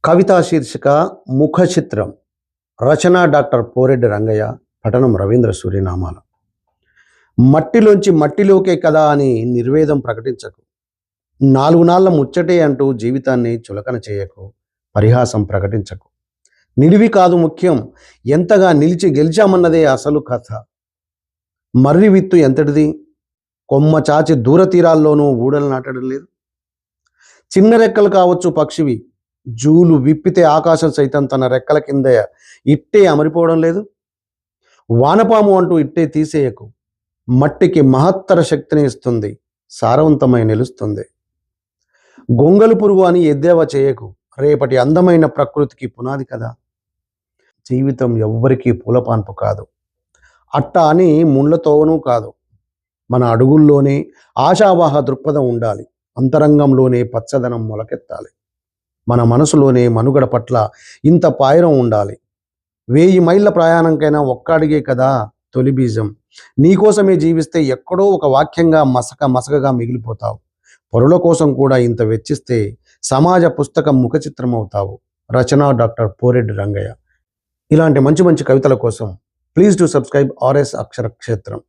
కవితా శీర్షిక ముఖ చిత్రం. రచన డాక్టర్ పోరెడ్డి రంగయ్య. పఠనం రవీంద్ర సూర్యనామాల. మట్టిలోంచి మట్టిలోకే కదా అని నిర్వేదం ప్రకటించకు. నాలుగు నాళ్ల ముచ్చటే అంటూ జీవితాన్ని చులకన చేయకు. పరిహాసం ప్రకటించకు. నిడివి కాదు ముఖ్యం, ఎంతగా నిలిచి గెలిచామన్నదే అసలు కథ. మర్రి విత్తు ఎంతటిది, కొమ్మ చాచి దూర తీరాల్లోనూ ఊడలు నాటడం లేదు. చిన్న రెక్కలు కావచ్చు పక్షివి, జూలు విప్పితే ఆకాశం సైతం తన రెక్కల కింద ఇట్టే అమరిపోవడం లేదు. వానపాము అంటూ ఇట్టే తీసేయకు. మట్టికి మహత్తర శక్తిని ఇస్తుంది, సారవంతమై నిలుస్తుంది. గొంగలు పురుగు అని ఎద్దేవా చేయకు, రేపటి అందమైన ప్రకృతికి పునాది కదా. జీవితం ఎవ్వరికీ పూలపాన్పు కాదు, అట్ట అని ముళ్ళతోవనూ కాదు. మన అడుగుల్లోనే ఆశావాహ దృక్పథం ఉండాలి, అంతరంగంలోనే పచ్చదనం మొలకెత్తాలి. మన మనసులోనే మనుగడ పట్ల ఇంత పాయరం ఉండాలి. 1000 మైళ్ళ ప్రయాణంకైనా ఒక్కడిగే కదా తొలి బీజం. నీకోసమే జీవిస్తే ఎక్కడో ఒక వాక్యంగా మసకగా మిగిలిపోతావు. పరుల కోసం కూడా ఇంత వెచ్చిస్తే సమాజ పుస్తకం ముఖ చిత్రం అవుతావు. రచన డాక్టర్ పోరెడ్డి రంగయ్య. ఇలాంటి మంచి మంచి కవితల కోసం ప్లీజ్ డు సబ్స్క్రైబ్ RS అక్షర క్షేత్రం.